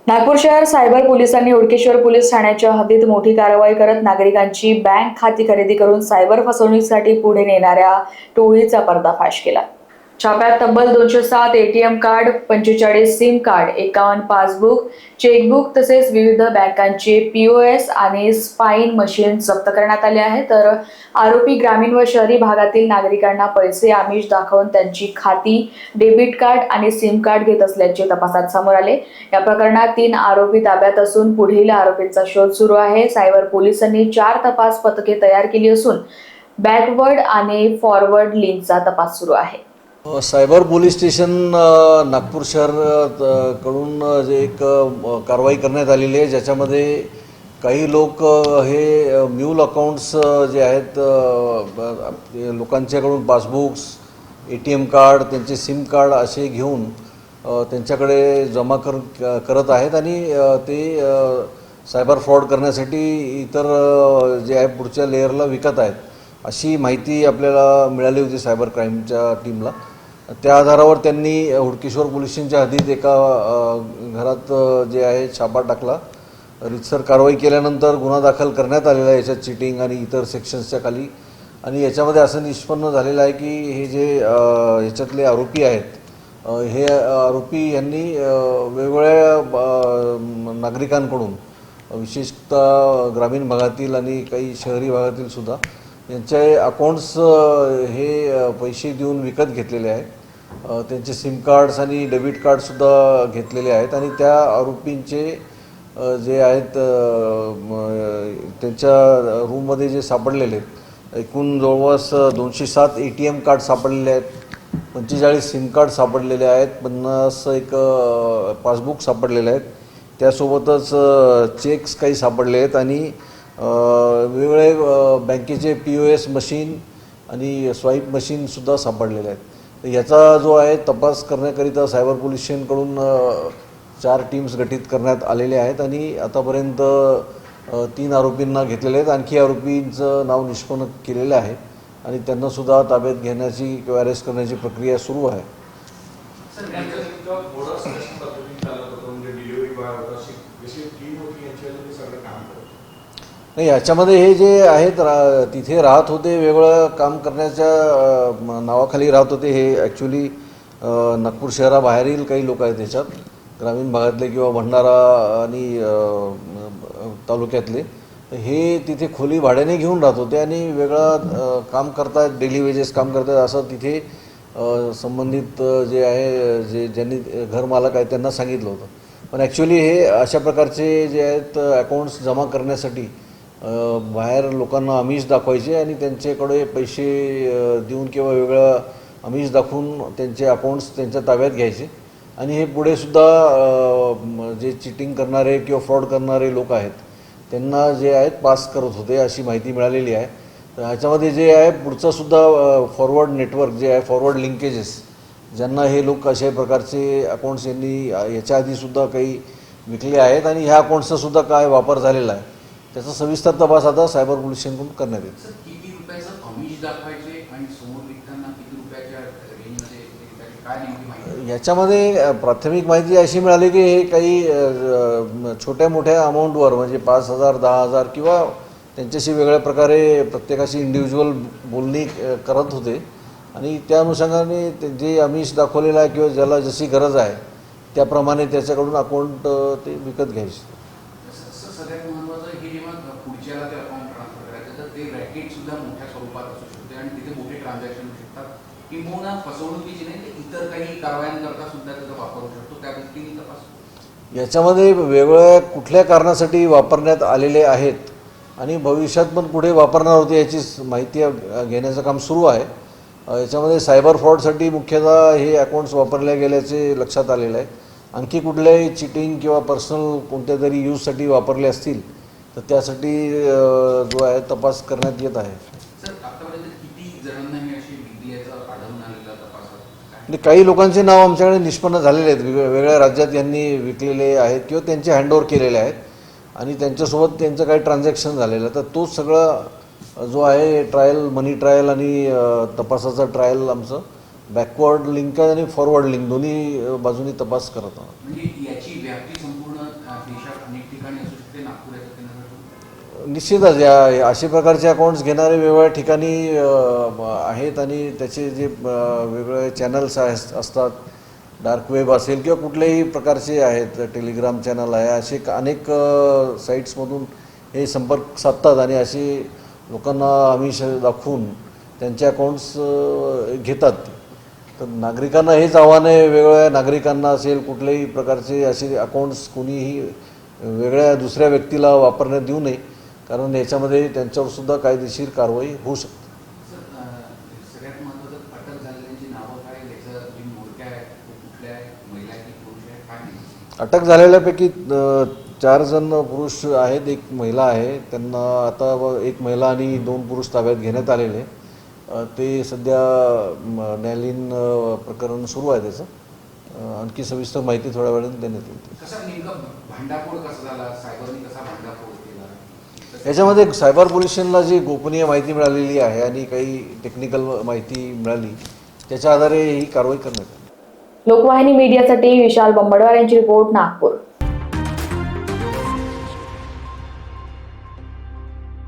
नागपूर शहर सायबर पोलिसांनी हुडकेश्वर पोलीस ठाण्याच्या हद्दीत मोठी कारवाई करत नागरिकांची बँक खाती खरेदी करून सायबर फसवणुकीसाठी पुढे नेणाऱ्या टोळीचा पर्दाफाश केला। छाप्यात तब्बल 207 ATM card, 45 SIM card, 51 passbook, chequebook तसेच विविध बँकांचे पीओएस आणि स्पाइन मशीन जप्त करण्यात आले आहे। तर आरोपी ग्रामीण व शहरी भागातील नागरिकांना पैसे आमिष दाखवून त्यांची खाती, डेबिट कार्ड आणि सिम कार्ड घेत असल्याचे तपासात समोर आले। या प्रकरणात 3 आरोपी ताब्यात असून पुढील आरोपींचा शोध सुरू आहे। सायबर पोलिसांनी 4 तपास पथके तयार केली असून बॅकवर्ड आणि फॉरवर्ड लिंकचा तपास सुरू आहे। सायबर पोलीस स्टेशन नागपूर शहर कडून जे एक कारवाई करण्यात आलेली आहे, ज्याच्यामध्ये काही लोक हे म्यूल अकाउंट्स जे आहेत लोकांच्याकडून पासबुक्स, एटीएम कार्ड, त्यांचे सिम कार्ड असे घेऊन त्यांच्याकडे जमा करत आहेत आणि ते सायबर फ्रॉड करण्यासाठी इतर जे आहे पुढच्या लेअरला विकत आहेत अशी माहिती आपल्याला मिळाली होती सायबर क्राईमच्या टीमला। त्या आधारावर त्यांनी हुडकेश्वर पोलीस स्टेशनच्या हद्दीत एका घरात जे आहे छापा टाकला। रितसर कारवाई केल्यानंतर गुन्हा दाखल करण्यात आलेला आहे याच्यात चीटिंग आणि इतर सेक्शन्सच्या खाली। आणि याच्यामध्ये असं निष्पन्न झालेलं आहे की हे जे याच्यातले आरोपी आहेत हे आरोपी यांनी वेगवेगळ्या नागरिकांकडून विशेषतः ग्रामीण भागातील आणि काही शहरी भागातील सुद्धा यांचे अकाउंट्स हे पैसे देऊन विकत घेतलेले आहेत। त्यांचे सिम कार्ड्स आणि डेबिट कार्डसुद्धा घेतलेले आहेत आणि त्या आरोपींचे जे आहेत त्यांच्या रूममध्ये जे सापडलेले आहेत एकूण जवळपास 207 एटीएम कार्ड सापडलेले आहेत, 45 सिम कार्ड सापडलेले आहेत, 50 एक पासबुक सापडलेले आहेत, त्यासोबतच चेक्स काही सापडले आहेत आणि वेगवेगळे बँकेचे पीओएस मशीन आणि स्वाईप मशीनसुद्धा सापडलेले आहेत। याचा जो आहे तपास करण्याकरिता सायबर पोलीस स्टेशनकडून 4 टीम्स गठीत करण्यात आलेल्या आहेत आणि आतापर्यंत 3 आरोपींना घेतलेले आहेत। आणखी आरोपींचं नाव निष्पन्न केलेलं आहे आणि त्यांनासुद्धा ताब्यात घेण्याची किंवा अरेस्ट करण्याची प्रक्रिया सुरू आहे। नाही, याच्यामध्ये हे जे आहेत तिथे राहत होते, वेगळं काम करण्याच्या नावाखाली राहत होते, हे ॲक्च्युली नागपूर शहराबाहेरील काही लोक आहेत त्याच्यात, ग्रामीण भागातले किंवा भंडारा आणि तालुक्यातले। हे तिथे खोली भाड्याने घेऊन राहत होते आणि वेगळं काम करतात, डेली वेजेस काम करतात असं तिथे संबंधित जे आहे ज्यांनी घरमालक आहेत त्यांना सांगितलं होतं। पण ॲक्च्युली हे अशा प्रकारचे जे आहेत अकाउंट्स जमा करण्यासाठी बाहेर लोकांना आमिष दाखवायचे आणि त्यांच्याकडे पैसे देऊन किंवा वेगळं आमिष दाखवून त्यांचे अकाउंट्स त्यांच्या ताब्यात घ्यायचे आणि हे पुढेसुद्धा जे चिटिंग करणारे किंवा फ्रॉड करणारे लोक आहेत त्यांना जे आहेत पास करत होते अशी माहिती मिळालेली आहे। तर ह्याच्यामध्ये जे आहे पुढचंसुद्धा फॉरवर्ड नेटवर्क जे आहे, फॉरवर्ड लिंकेजेस, ज्यांना हे लोक अशा प्रकारचे अकाउंट्स यांनी याच्या आधीसुद्धा काही विकले आहेत आणि ह्या अकाउंट्सचासुद्धा काय वापर झालेला आहे त्याचा सविस्तर तपास आता सायबर पोलीस स्टेशनकडून करण्यात येईल। किती रुपयाचं आमिष दाखवायचे आणि समोर विकताना किती रुपयाच्या रेंजमध्ये काय नेमकी माहिती? याच्यामध्ये प्राथमिक माहिती अशी मिळाली की हे काही छोट्या मोठ्या अमाऊंटवर म्हणजे 5,000, 10,000 किंवा त्यांच्याशी वेगळ्या प्रकारे प्रत्येकाशी इंडिव्हिज्युअल बोलणी करत होते आणि त्या अनुषंगाने जे आमिष दाखवलेलं आहे किंवा ज्याला जशी गरज आहे त्याप्रमाणे त्याच्याकडून अकाउंट ते विकत घ्यायचे। सगळ्यात महत्त्वाचं हे जेव्हा पुढच्याला ते अकाउंट ट्रान्सफर करायचं तर ते रॅकेटसुद्धा मोठ्या स्वरूपात असू शकते आणि तिथे मोठे ट्रान्झॅक्शन होऊ शकतात, किंवा फसवणुकीची नाही तर इतर काही कारवायांकरता सुद्धा त्याचा वापर होऊ शकतो, त्या दृष्टीने तपास। याच्यामध्ये वेगवेगळ्या कुठल्या कारणासाठी वापरण्यात आलेले आहेत आणि भविष्यात पण पुढे वापरणार होते याची माहिती घेण्याचं काम सुरू आहे। याच्यामध्ये सायबर फ्रॉडसाठी मुख्यतः हे अकाउंट्स वापरले गेल्याचे लक्षात आलेलं आहे। आणखी कुठल्याही चिटिंग किंवा पर्सनल कोणत्या तरी यूजसाठी वापरले असतील तर त्यासाठी जो आहे तपास करण्यात येत आहे। सर, आतापर्यंत किती जणांना हे अशी विक्री याचं आढळून आलेलं तपासात? म्हणजे काही लोकांचे नाव आमच्याकडे निष्पन्न झालेले आहेत, वेगवेगळ्या राज्यात यांनी विकलेले आहेत किंवा त्यांचे हँडओव्हर केलेले आहेत आणि त्यांच्यासोबत त्यांचं काही ट्रान्झॅक्शन झालेलं आहे। तर तो सगळं जो आहे ट्रायल, मनी ट्रायल आणि तपासाचा ट्रायल आमचं बॅकवर्ड लिंक आणि फॉरवर्ड लिंक दोन्ही बाजूनी तपास करत आहोत। म्हणजे याची व्याप्ती संपूर्ण देशात अनेक ठिकाणी असू शकते, नागपूर याचं केंद्र ठरवून. निश्चितच अशा प्रकारचे अकाउंट्स घेणारे वेगवेगळ्या ठिकाणी आहेत आणि त्याचे जे वेगवेगळे चॅनल्स असतात, डार्क वेब असेल किंवा कुठल्याही प्रकारचे आहेत, टेलिग्राम चॅनल आहे, असे अनेक साईट्समधून हे संपर्क साधतात आणि असे लोकांना आमिष दाखवून त्यांचे अकाउंट्स घेतात. तर नागरिकांना हेच आव्हान आहे, वेगवेगळ्या नागरिकांना असेल कुठल्याही प्रकारचे असे अकाउंट्स कोणीही वेगळ्या दुसऱ्या व्यक्तीला वापरण्यात देऊ नये, कारण याच्यामध्ये त्यांच्यावरसुद्धा कायदेशीर कारवाई होऊ शकते. सगळ्यात महत्त्वाचं अटक झालेल्यांची नावं काय, याचं जी मोडक्या आहे तो कुठल्या आहे, महिला की पुरुष आहे, काय नाही? अटक झालेल्यापैकी 4 जण पुरुष आहेत, 1 महिला आहे. त्यांना आता एक महिला आणि 2 पुरुष ताब्यात घेण्यात आलेले. ते सध्या न्यायालयीन प्रकरण सुरू आहे त्याचं. आणखी सविस्तर माहिती थोड्या वेळाने देण्यात येईल. कसं नेमकं भांडाफोड कसा झाला, सायबरने कसा भांडाफोड केला? याच्यामध्ये सायबर पोलीस स्टेशनला जी गोपनीय माहिती मिळालेली आहे आणि काही टेक्निकल माहिती मिळाली, त्याच्या आधारे ही कारवाई करण्यात आली. लोकवाहिनी मीडियासाठी विशाल बंबडवार यांची रिपोर्ट, नागपूर.